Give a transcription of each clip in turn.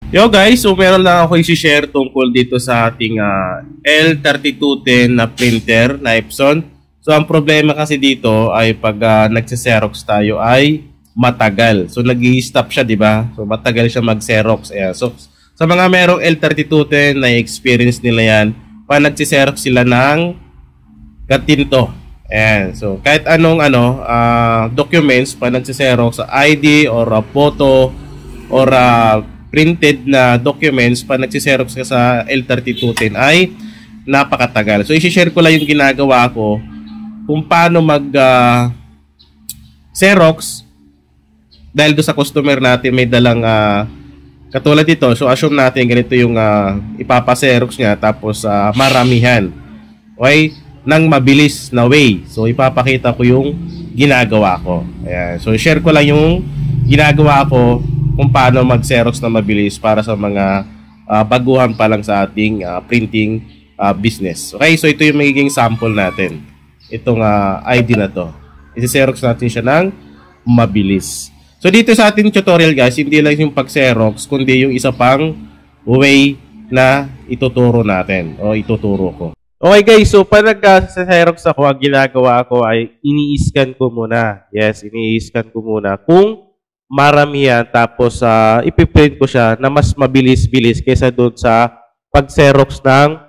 Yo guys, so meron lang ako i-share tungkol dito sa ating L3210 na printer na Epson. So ang problema kasi dito ay pag nagse-Xerox tayo ay matagal. So nag-i-stop siya, di ba? So matagal siya mag-Xerox. Ayan. So sa mga merong L3210 na experience nila yan, pag nagse-Xerox sila ng katinto. Ayan. So kahit anong documents pag nagse-Xerox sa ID or photo or printed na documents pa nagsiserox ka sa L3210 ay napakatagal. So i-share ko lang yung ginagawa ko kung paano mag Xerox dahil do sa customer natin may dalang katulad dito. So assume natin ganito yung ipapa-Xerox niya tapos maramihan. Okay? Nang mabilis na way. So ipapakita ko yung ginagawa ko. Ayan. So share ko lang yung ginagawa ko kung paano mag-Xerox na mabilis para sa mga baguhan pa lang sa ating printing business. Okay, so ito yung magiging sample natin. Itong ID na to. Isi-Xerox natin siya ng mabilis. So dito sa ating tutorial guys, hindi lang yung pag-Xerox, kundi yung isa pang way na ituturo natin o ituturo ko. Okay guys, so pag nag-Xerox ako, ang ginagawa ko ay ini-scan ko muna. Yes, ini-scan ko muna kung maramihan tapos ipiprint ko siya na mas mabilis-bilis kaysa doon sa pag-Xerox ng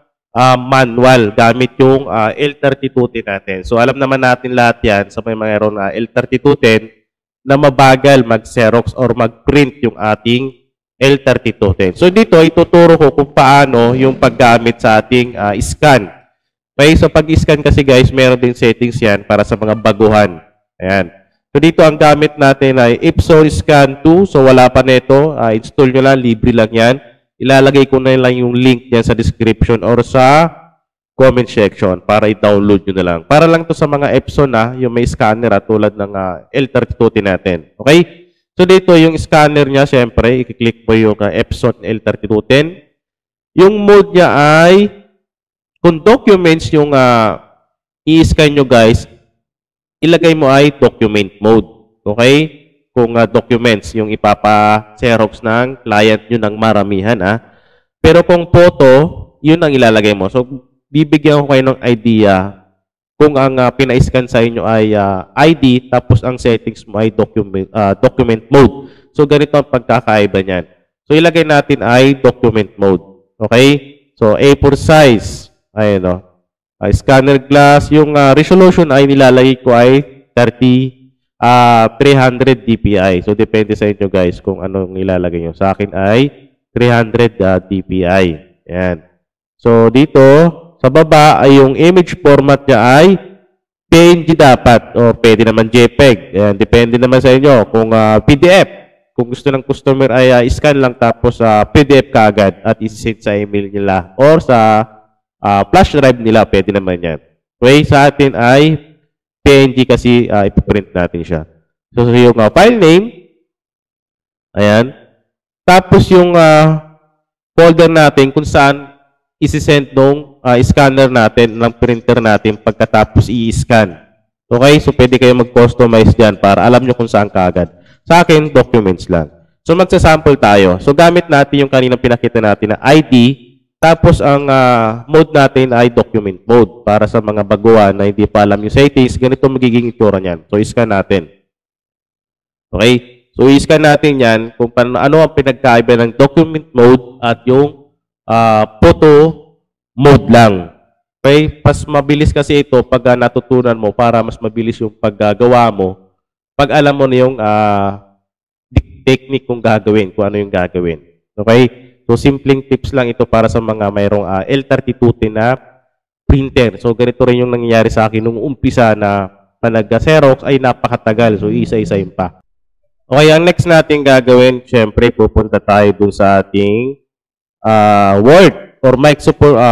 manual gamit yung L3210 natin. So alam naman natin lahat yan sa may mayroon na L3210 na mabagal mag-Xerox or mag-print yung ating L3210. So dito ituturo ko kung paano yung paggamit sa ating scan. Okay, so pag-scan kasi guys, meron din settings yan para sa mga baguhan. Ayan. So dito ang gamit natin ay Epson Scan 2. So wala pa nito. Install nyo lang. Libre lang yan. Ilalagay ko na lang yung link yan sa description or sa comment section para i-download nyo na lang. Para lang to sa mga Epson yung may scanner tulad ng L3210 natin. Okay? So dito yung scanner niya, syempre, i-click mo yung Epson L3210. Yung mode niya ay kung documents yung i-scan nyo guys, ilagay mo ay document mode. Okay? Kung documents yung ipapa-Xerox ng client nyo ng maramihan. Pero kung photo, yun ang ilalagay mo. So, bibigyan ko kayo ng idea kung ang pina-scan sa inyo ay ID, tapos ang settings mo ay document mode. So, ganito ang pagkakaiba niyan. So, ilagay natin ay document mode. Okay? So, A4 size. Ayan o. Scanner glass, yung resolution ay nilalagay ko ay 300 dpi. So, depende sa inyo guys kung anong nilalagay nyo. Sa akin ay 300 dpi. Ayan. So, dito, sa baba ay yung image format niya ay PNG dapat o pwede naman JPEG. Ayan. Depende naman sa inyo kung PDF. Kung gusto ng customer ay scan lang tapos PDF kaagad at isi-send sa email nila or sa flash drive nila, pwede naman yan. Okay, sa atin ay PNG kasi ipiprint natin siya. So, yung file name, ayan. Tapos yung folder natin kung saan isi-send nung scanner natin, ng printer natin pagkatapos i-scan. Okay, so pwede kayo mag-customize dyan para alam nyo kung saan kaagad. Sa akin, documents lang. So, magsasample tayo. So, gamit natin yung kaninang pinakita natin na ID. Tapos, ang mode natin ay document mode para sa mga baguhan na hindi pa alam yung settings. Ganito magiging itsura niyan. So, i-scan natin. Okay? So, i-scan natin yan kung ano ang pinagkaiba ng document mode at yung photo mode lang. Okay? Mas mabilis kasi ito pag natutunan mo para mas mabilis yung paggagawa mo. Pag alam mo na yung technique kung gagawin, kung ano yung gagawin. Okay? So, simpleng tips lang ito para sa mga mayroong L3210 na printer. So, ganito rin yung nangyayari sa akin nung umpisa na panag-Xerox ay napakatagal. So, isa-isayin pa. Okay, ang next natin gagawin, syempre, pupunta tayo dun sa ating Word or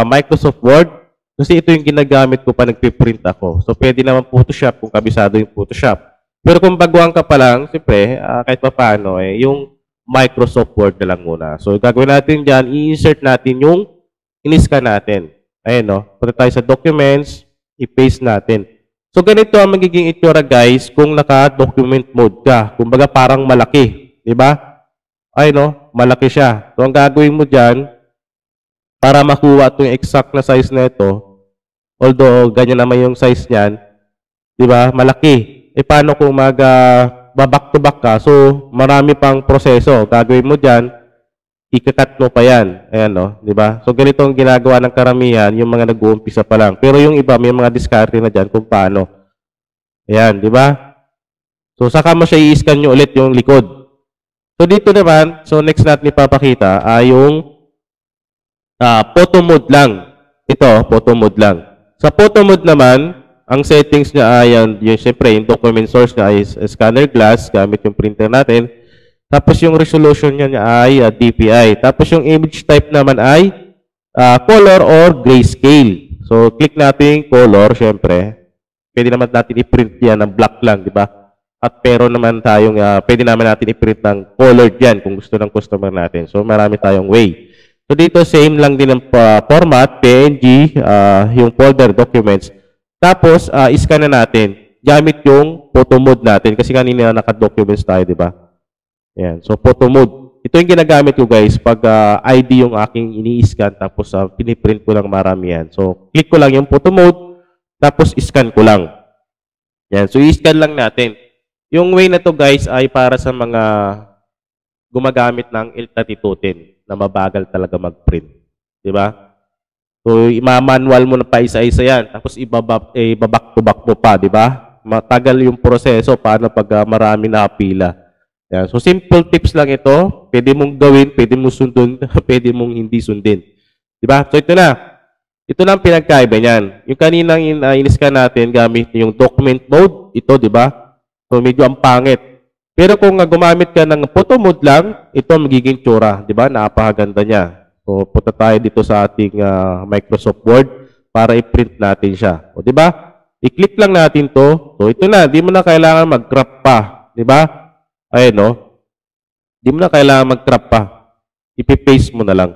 Microsoft Word. Kasi ito yung ginagamit ko pa nagpiprint ako. So, pwede naman Photoshop kung kabisado yung Photoshop. Pero kung baguhan ka pa lang, syempre, kahit pa paano, yung Microsoft Word na lang muna. So, gagawin natin dyan, i-insert natin yung in-scan natin. Ayan, no? Punta tayo sa Documents, i-paste natin. So, ganito ang magiging itsura, guys, kung naka-document mode ka. Kumbaga, parang malaki. Diba? ay no, malaki siya. So, ang gagawin mo dyan, para makuha ito yung exact na size na ito, although ganyan naman yung size niyan, di ba, malaki. E paano kung back to back ka? So, marami pang proseso. Gagawin mo dyan, ikakat mo pa yan. Ayan, no? Di ba? So, ganito ang ginagawa ng karamihan, yung mga nag-uumpisa pa lang. Pero yung iba, may mga diskarte na dyan kung paano. Ayan, di ba? So, saka mo siya i-scan nyo ulit yung likod. So, dito naman, so next natin ipapakita ay yung photo mode lang. Ito, photo mode lang. Sa photo mode naman, ang settings niya ay, yung syempre, yung document source niya ay scanner glass, gamit yung printer natin. Tapos yung resolution niya ay DPI. Tapos yung image type naman ay color or grayscale. So, click natin yung color, syempre. Pwede naman natin i-print yan ng black lang, di ba? At pero naman tayong, pwede naman natin i-print ng colored yan kung gusto ng customer natin. So, marami tayong way. So, dito, same lang din ang format, PNG, yung folder documents. Tapos, i-scan na natin gamit yung photo mode natin. Kasi kanina naka-documents tayo, di ba? Ayan. So, photo mode. Ito yung ginagamit ko, guys, pag ID yung aking ini-scan, tapos piniprint ko lang marami yan. So, click ko lang yung photo mode, tapos scan ko lang. Yan. So, i-scan lang natin. Yung way na to, guys, ay para sa mga gumagamit ng L3210 na mabagal talaga mag-print. Di ba? So, ima-manual mo na pa isa-isa yan. Tapos, ibaback to back mo pa, di ba? Matagal yung proseso paano pag marami na pila. Yan. So, simple tips lang ito. Pwede mong gawin, pwede mong sundin, pwede mong hindi sundin. Di ba? So, ito na. Ito na ang pinagkaiba niyan. Yung kaninang in-scan natin gamit yung document mode, ito, di ba? So, medyo ang pangit. Pero kung gumamit ka ng photo mode lang, ito magiging tsura. Di ba? Napakaganda niya. So, punta tayo dito sa ating Microsoft Word para i-print natin siya. O, di ba? I-click lang natin to. So, ito na. Di mo na kailangan mag-crop pa. Di ba? Ayan, no? Di mo na kailangan mag-crop pa. Ipi-paste mo na lang.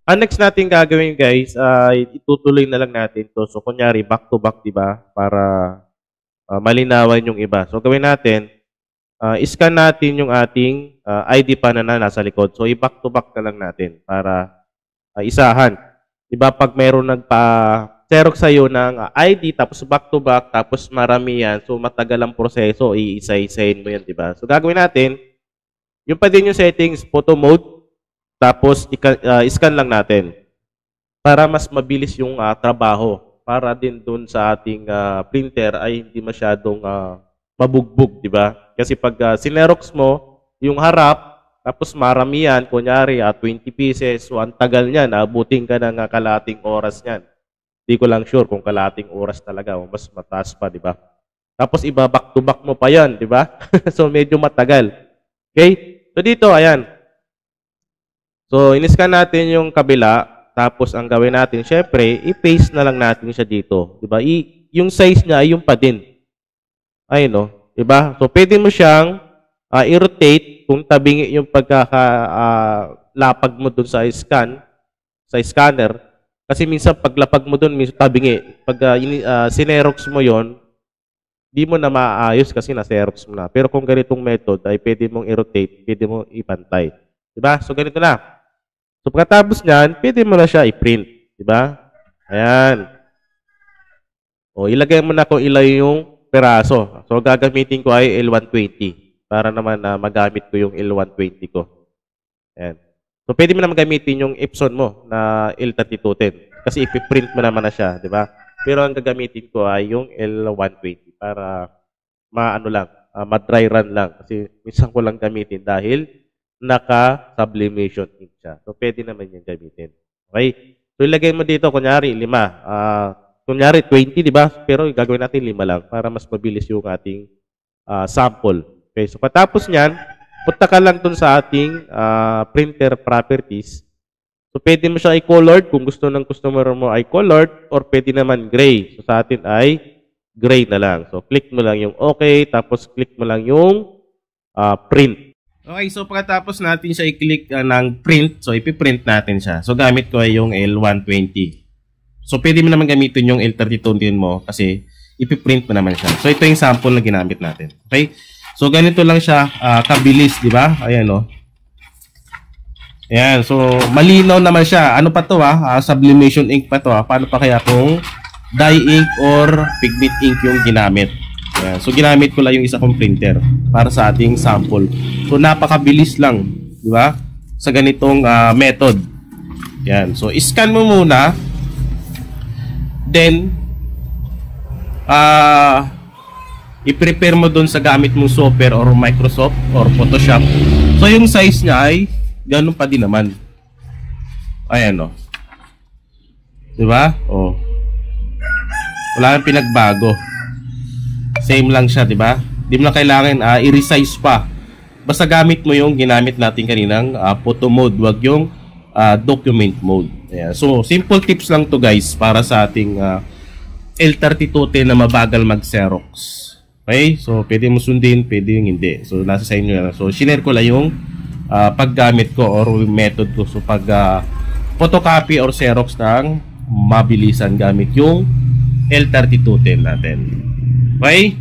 Ang next natin gagawin, guys, ay itutuloy na lang natin to. So, kunyari, back to back, di ba? Para malinawan yung iba. So, gawin natin, scan natin yung ating ID pa na nasa likod. So, i-back to back na lang natin para isahan. Diba, pag mayroon nagpa-xerox sa'yo ng ID, tapos back to back, tapos marami yan, so matagal ang proseso, iisa-isahin mo yan, diba? So, gagawin natin, yung pa din yung settings, photo mode, tapos scan lang natin para mas mabilis yung trabaho. Para din dun sa ating printer ay hindi masyadong mabugbog, di ba? Kasi pag sinerox mo, yung harap, tapos marami yan, kunyari 20 pieces, so ang tagal niyan, abutin ka ng kalating oras niyan. Hindi ko lang sure kung kalating oras talaga, o mas mataas pa, di ba? Tapos iba back to back mo pa yan, di ba? So medyo matagal. Okay? So dito, ayan. So in-scan natin yung kabila. Tapos, ang gawin natin, syempre, i-paste na lang natin siya dito. Diba? Yung size niya ay yung pa din. Ayun, no? Diba? So, pwede mo siyang i-rotate kung tabingi yung pagkakalapag mo dun sa scanner. Kasi minsan, paglapag mo dun, minsan tabingi. Pag sinerox mo yon, di mo na maayos kasi na-xerox mo na. Pero kung ganitong method, ay pwede mong i-rotate, pwede mong ipantay. Diba? So, ganito na. So, pagkatapos niyan, pwede mo na siya i-print. Diba? Ayan. O, ilagay mo na kung ilan yung peraso. So, gagamitin ko ay L120 para naman magamit ko yung L120 ko. Ayan. So, pwede mo na gamitin yung Epson mo na L3210 kasi ipiprint mo naman na siya. Diba? Pero ang gagamitin ko ay yung L120 para ma-dry run lang. Kasi minsan ko lang gamitin dahil naka-sublimation ink siya. So, pwede naman yung gamitin. Okay? So, ilagay mo dito, kunyari, 5. Kunyari, 20, di ba? Pero gagawin natin 5 lang para mas mabilis yung ating sample. Okay? So, patapos niyan, punta ka lang dun sa ating printer properties. So, pwede mo siya i-colored kung gusto ng customer mo ay colored or pwede naman gray. So, sa atin ay gray na lang. So, click mo lang yung okay, tapos click mo lang yung print. Okay, so pagkatapos natin siya i-click ng print, so ipiprint natin siya. So gamit ko ay yung L120. So pwede mo naman gamitin yung L32 din mo kasi ipiprint mo naman siya. So ito yung sample na ginamit natin. Okay? So ganito lang siya kabilis, di ba? Ayan, no? Ayan, so malinaw naman siya. Ano pa to sublimation ink pa to Paano pa kaya kung dye ink or pigment ink yung ginamit? Ayan, so ginamit ko lang yung isa kong printer para sa ating sample. So napakabilis lang, di ba? Sa ganitong method. Ayan, so scan mo muna. Then i-prepare mo dun sa gamit mong software or Microsoft or Photoshop. So yung size niya ay ganun pa din naman. Ayan o. Diba? O. Wala nang pinagbago. Same lang siya, diba? Di mo na kailangan i-resize pa. Basta gamit mo yung ginamit natin kaninang photo mode. Wag yung document mode. Ayan. So, simple tips lang to guys para sa ating L3210 na mabagal mag-Xerox. Okay? So, pwede mo sundin, pwede yung hindi. So, nasa sa inyo na. So, shinare ko lang yung paggamit ko or method ko so pag photocopy or Xerox ng mabilisan gamit yung L3210 natin. Okay?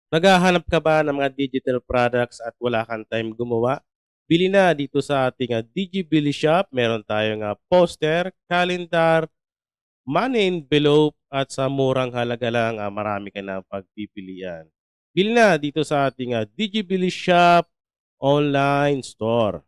Naghahanap ka ba ng mga digital products at wala kang time gumawa? Bili na dito sa ating DigiBili Shop. Meron tayong poster, calendar, money envelope at sa murang halaga lang marami ka na pagpipilian. Bili na dito sa ating DigiBili Shop online store.